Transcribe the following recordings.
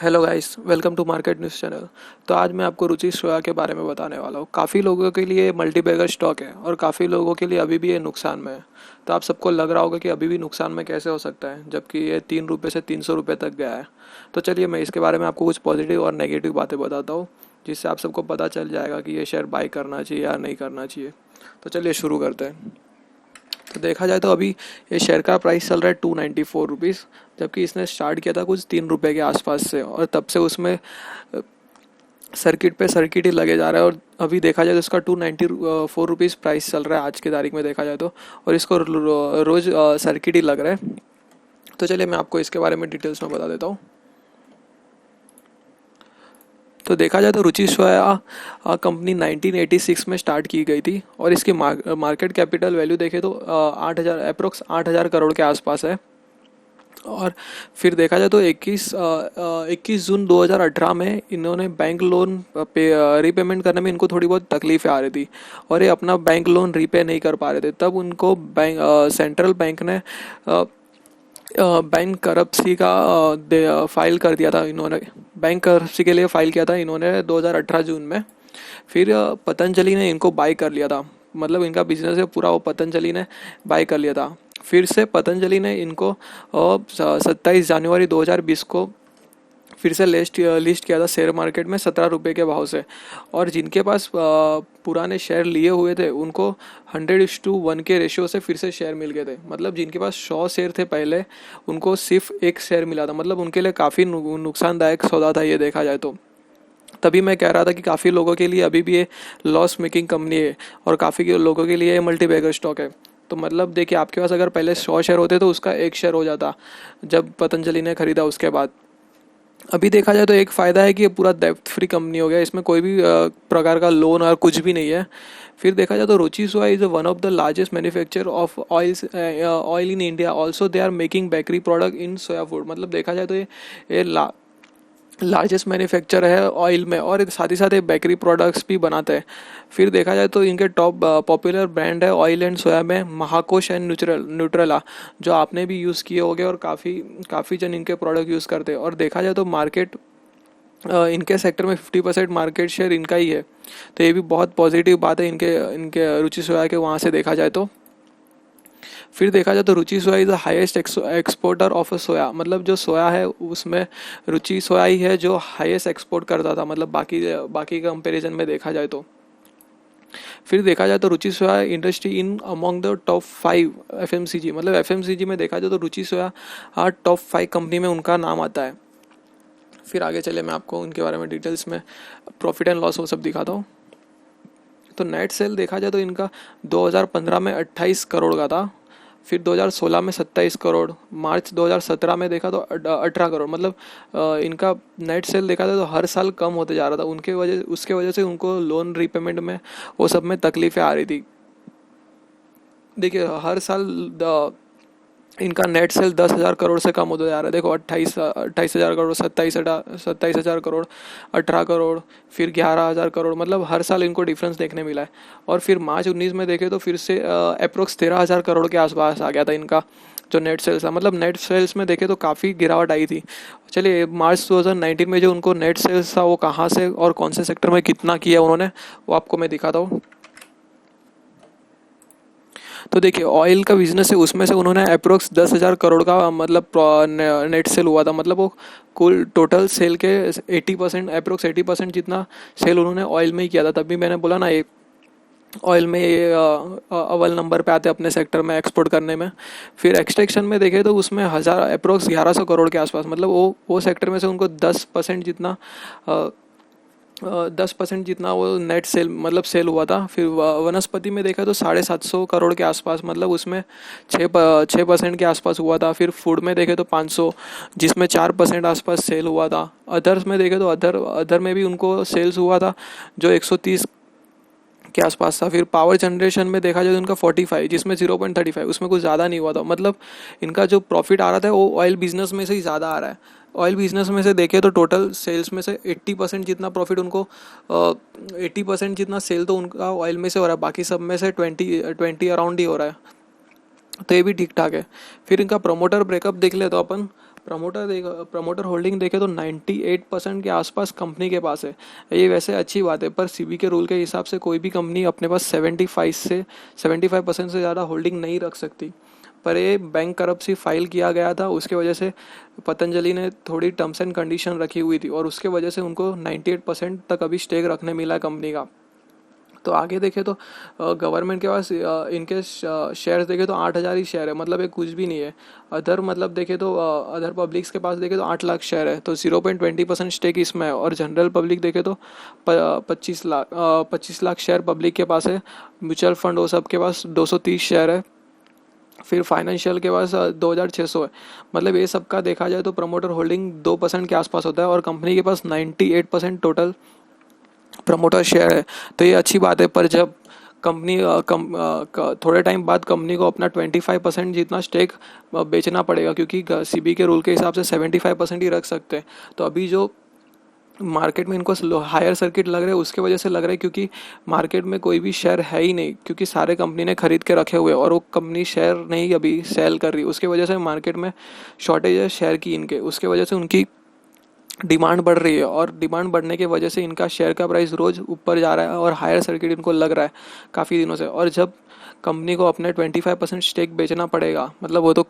Hello guys, welcome to market news channel. तो आज मैं आपको रुचि सोया के बारे में बताने वाला हूँ। काफ़ी लोगों के लिए मल्टीबैगर स्टॉक है और काफ़ी लोगों के लिए अभी भी ये नुकसान में है। तो आप सबको लग रहा होगा कि अभी भी नुकसान में कैसे हो सकता है, जबकि ये 3 रुपये से 300 रुपये तक गया है। तो चलिए मैं इसके बारे में आपको कुछ पॉजिटिव और नेगेटिव बातें बताता हूँ, जिससे आप सबको पता चल जाएगा कि ये शेयर बाई करना चाहिए या नहीं करना चाहिए। तो चलिए शुरू करते हैं। तो देखा जाए तो अभी ये शेयर का प्राइस चल रहा है 294 रुपीज़, जबकि इसने स्टार्ट किया था कुछ 3 रुपये के आसपास से, और तब से उसमें सर्किट पे सर्किट ही लगे जा रहा है। और अभी देखा जाए तो इसका 294 रुपीज़ प्राइस चल रहा है आज की तारीख में देखा जाए तो, और इसको रोज़ सर्किट ही लग रहा है। तो चलिए मैं आपको इसके बारे में डिटेल्स में बता देता हूँ। तो देखा जाए तो रुचि सोया कंपनी 1986 में स्टार्ट की गई थी, और इसकी मार्केट कैपिटल वैल्यू देखे तो 8,000 अप्रोक्स 8,000 करोड़ के आसपास है। और फिर देखा जाए तो 21 जून 2018 में इन्होंने बैंक लोन रीपेमेंट करने में इनको थोड़ी बहुत तकलीफें आ रही थी, और ये अपना बैंक लोन रीपे नहीं कर पा रहे थे। तब उनको सेंट्रल बैंक ने बैंक करप्सी का फाइल कर दिया था इन्होंने। बैंक करप्सी के लिए फाइल किया था इन्होंने 2018 जून में। फिर पतंजलि ने इनको बाय कर लिया था, मतलब इनका बिजनेस है पूरा वो पतंजलि ने बाय कर लिया था। फिर से पतंजलि ने इनको 27 जनवरी 2020 को फिर से लिस्ट किया था शेयर मार्केट में 17 रुपये के भाव से। और जिनके पास पुराने शेयर लिए हुए थे उनको 100:1 के रेशियो से फिर से शेयर मिल गए थे। मतलब जिनके पास 100 शेयर थे पहले, उनको सिर्फ एक शेयर मिला था। मतलब उनके लिए काफ़ी नुकसानदायक सौदा था ये देखा जाए तो। तभी मैं कह रहा था कि काफ़ी लोगों के लिए अभी भी ये लॉस मेकिंग कंपनी है, और काफ़ी लोगों के लिए ये मल्टी बैगर स्टॉक है। तो मतलब देखिए, आपके पास अगर पहले 100 शेयर होते तो उसका एक शेयर हो जाता जब पतंजलि ने खरीदा उसके बाद। अभी देखा जाए तो एक फ़ायदा है कि ये पूरा डेब्ट फ्री कंपनी हो गया, इसमें कोई भी प्रकार का लोन और कुछ भी नहीं है। फिर देखा जाए तो Ruchi Soya is one of the largest manufacture of oil in India. Also they are making bakery product in soya food. मतलब देखा जाए तो ये लार्जेस्ट मैन्युफैक्चर है ऑयल में, और साथ ही साथ ये बेकरी प्रोडक्ट्स भी बनाते हैं। फिर देखा जाए तो इनके टॉप पॉपुलर ब्रांड है ऑयल एंड सोया में महाकोश एंड न्यूट्रेला, जो आपने भी यूज़ किए होंगे, और काफ़ी काफ़ी जन इनके प्रोडक्ट यूज़ करते हैं। और देखा जाए तो मार्केट इनके सेक्टर में 50% मार्केट शेयर इनका ही है। तो ये भी बहुत पॉजिटिव बात है इनके इनके रुचि सोया के वहाँ से देखा जाए तो। फिर देखा जाए तो Ruchi Soya is the highest exporter of a soya. मतलब जो सोया है उसमें रुचि सोया ही है जो हाईएस्ट एक्सपोर्ट करता था, मतलब बाकी बाकी कंपैरिजन में देखा जाए तो। फिर देखा जाए तो Ruchi Soya industry in among the top 5 FMCG. मतलब एफएमसीजी में देखा जाए तो रुचि सोया टॉप 5 कंपनी में उनका नाम आता है। फिर आगे चले मैं आपको उनके बारे में डिटेल्स में प्रॉफिट एंड लॉस वो सब दिखाता हूँ। तो नेट सेल देखा जाए तो इनका 2015 में 28 करोड़ का था। फिर 2016 में 27 करोड़, मार्च 2017 में देखा तो 18 करोड़। मतलब इनका नेट सेल देखा था तो हर साल कम होते जा रहा था। उसके वजह से उनको लोन रीपेमेंट में वो सब में तकलीफें आ रही थी। देखिए हर साल इनका नेट सेल 10,000 करोड़ से कम होता जा रहा है। देखो 28,000 करोड़, 27,000 करोड़, 18 करोड़, फिर 11,000 करोड़। मतलब हर साल इनको डिफरेंस देखने मिला है। और फिर मार्च 19 में देखे तो फिर से अप्रोक्स 13,000 करोड़ के आसपास आ गया था इनका जो नेट सेल्स था। मतलब नेट सेल्स में देखे तो काफ़ी गिरावट आई थी। चलिए मार्च 2019 में जो उनको नेट सेल्स था वो कहाँ से और कौन से सेक्टर में कितना किया उन्होंने, वो आपको मैं दिखाता हूँ। तो देखिए ऑयल का बिजनेस है, उसमें से उन्होंने अप्रोक्स 10,000 करोड़ का मतलब नेट सेल हुआ था। मतलब वो कुल टोटल सेल के 80% अप्रोक्स 80% जितना सेल उन्होंने ऑयल में ही किया था। तभी मैंने बोला ना, ये ऑयल में ये अव्वल नंबर पे आते अपने सेक्टर में एक्सपोर्ट करने में। फिर एक्सट्रैक्शन में देखे तो उसमें हज़ार अप्रोक्स 1100 करोड़ के आसपास। मतलब वो सेक्टर में से उनको 10% जितना 10% जितना वो नेट सेल मतलब सेल हुआ था। फिर वनस्पति में देखा तो 750 करोड़ के आसपास, मतलब उसमें 6% के आसपास हुआ था। फिर फूड में देखे तो 500, जिसमें 4% आसपास सेल हुआ था। अदर्स में देखे तो अदर में भी उनको सेल्स हुआ था जो 130 के आसपास था। फिर पावर जनरेशन में देखा जाए तो उनका 45, जिसमें 0.35, उसमें कुछ ज़्यादा नहीं हुआ था। मतलब इनका जो प्रॉफिट आ रहा था वो ऑयल बिजनेस में से ही ज़्यादा आ रहा है। ऑयल बिजनेस में से देखें तो टोटल सेल्स में से 80% जितना प्रॉफिट उनको 80% जितना सेल तो उनका ऑयल में से हो रहा है, बाकी सब में से 20 अराउंड ही हो रहा है। तो ये भी ठीक ठाक है। फिर इनका प्रमोटर ब्रेकअप देख ले तो अपन प्रमोटर होल्डिंग देखे तो 98% के आसपास कंपनी के पास है। ये वैसे अच्छी बात है, पर सीबी के रूल के हिसाब से कोई भी कंपनी अपने पास 75% से ज़्यादा होल्डिंग नहीं रख सकती। पर ये बैंक करप्सी फाइल किया गया था, उसके वजह से पतंजलि ने थोड़ी टर्म्स एंड कंडीशन रखी हुई थी और उसके वजह से उनको 98% तक अभी स्टेक रखने मिला कंपनी का। तो आगे देखे तो गवर्नमेंट के पास इनके शेयर्स देखे तो 8,000 ही शेयर है, मतलब ये कुछ भी नहीं है। अदर मतलब देखे तो अदर पब्लिक्स के पास देखे तो 8 लाख शेयर है, तो 0.20% स्टेक इसमें है। और जनरल पब्लिक देखे तो 25 लाख शेयर पब्लिक के पास है। म्यूचुअल फंड वो सब के पास 230 शेयर है। फिर फाइनेंशियल के पास 2,600 है। मतलब ये सब का देखा जाए तो प्रमोटर होल्डिंग 2% के आसपास होता है और कंपनी के पास 98% टोटल प्रमोटर शेयर है। तो ये अच्छी बात है, पर जब कंपनी थोड़े टाइम बाद कंपनी को अपना 25% जितना स्टेक बेचना पड़ेगा, क्योंकि सीबी के रूल के हिसाब से 75% ही रख सकते हैं। तो अभी जो मार्केट में इनको हायर सर्किट लग रहा है, उसके वजह से लग रहा है क्योंकि मार्केट में कोई भी शेयर है ही नहीं, क्योंकि सारे कंपनी ने खरीद के रखे हुए और वो कंपनी शेयर नहीं अभी सेल कर रही। उसके वजह से मार्केट में शॉर्टेज है शेयर की इनके, उसके वजह से उनकी डिमांड बढ़ रही है और डिमांड बढ़ने की वजह से इनका शेयर का प्राइस रोज ऊपर जा रहा है और हायर सर्किट इनको लग रहा है काफ़ी दिनों से। और जब कंपनी को अपने 25% स्टेक बेचना पड़ेगा, मतलब वो तो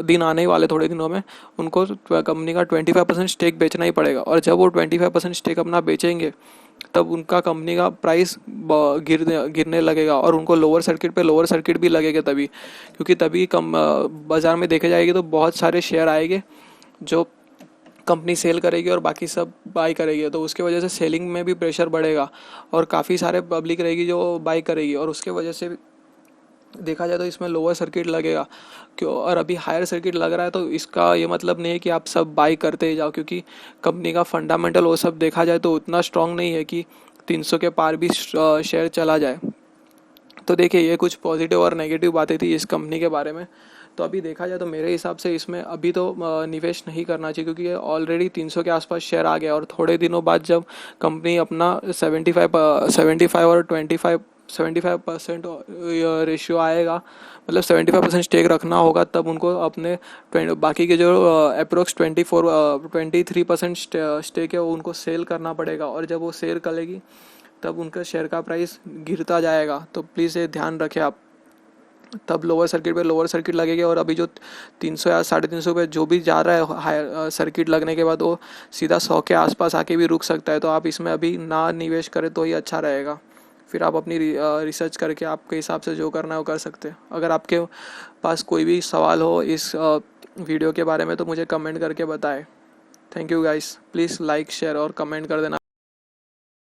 दिन आने ही वाले थोड़े दिनों में, उनको कंपनी का 25% स्टेक बेचना ही पड़ेगा। और जब वो 25% स्टेक अपना बेचेंगे तब उनका कंपनी का प्राइस गिरने लगेगा और उनको लोअर सर्किट पे लोअर सर्किट भी लगेगा तभी, क्योंकि तभी कम बाज़ार में देखे जाएगी तो बहुत सारे शेयर आएंगे जो कंपनी सेल करेगी और बाकी सब बाई करेगी। तो उसके वजह से सेलिंग में भी प्रेशर बढ़ेगा और काफ़ी सारे पब्लिक रहेगी जो बाई करेगी और उसके वजह से देखा जाए तो इसमें लोअर सर्किट लगेगा। क्यों? और अभी हायर सर्किट लग रहा है, तो इसका ये मतलब नहीं है कि आप सब बाई करते ही जाओ, क्योंकि कंपनी का फंडामेंटल वो सब देखा जाए तो उतना स्ट्रांग नहीं है कि 300 के पार भी शेयर चला जाए। तो देखिए, ये कुछ पॉजिटिव और नेगेटिव बातें थी इस कंपनी के बारे में। तो अभी देखा जाए तो मेरे हिसाब से इसमें अभी तो निवेश नहीं करना चाहिए, क्योंकि ये ऑलरेडी 300 के आसपास शेयर आ गया और थोड़े दिनों बाद जब कंपनी अपना 75 और 75% रेशियो आएगा, मतलब 75% स्टेक रखना होगा, तब उनको अपने बाकी के जो अप्रोक्स 23% स्टेक है वो उनको सेल करना पड़ेगा। और जब वो सेल करेगी तब उनका शेयर का प्राइस गिरता जाएगा। तो प्लीज़ ये ध्यान रखें आप। तब लोअर सर्किट पे लोअर सर्किट लगेगी और अभी जो 300 या 350 पे जो भी जा रहा है हायर सर्किट लगने के बाद वो सीधा 100 के आसपास आके भी रुक सकता है। तो आप इसमें अभी ना निवेश करें तो ही अच्छा रहेगा। फिर आप अपनी रिसर्च करके आपके हिसाब से जो करना है वो कर सकते हैं। अगर आपके पास कोई भी सवाल हो इस वीडियो के बारे में तो मुझे कमेंट करके बताएं। Thank you guys, please like share और कमेंट कर देना।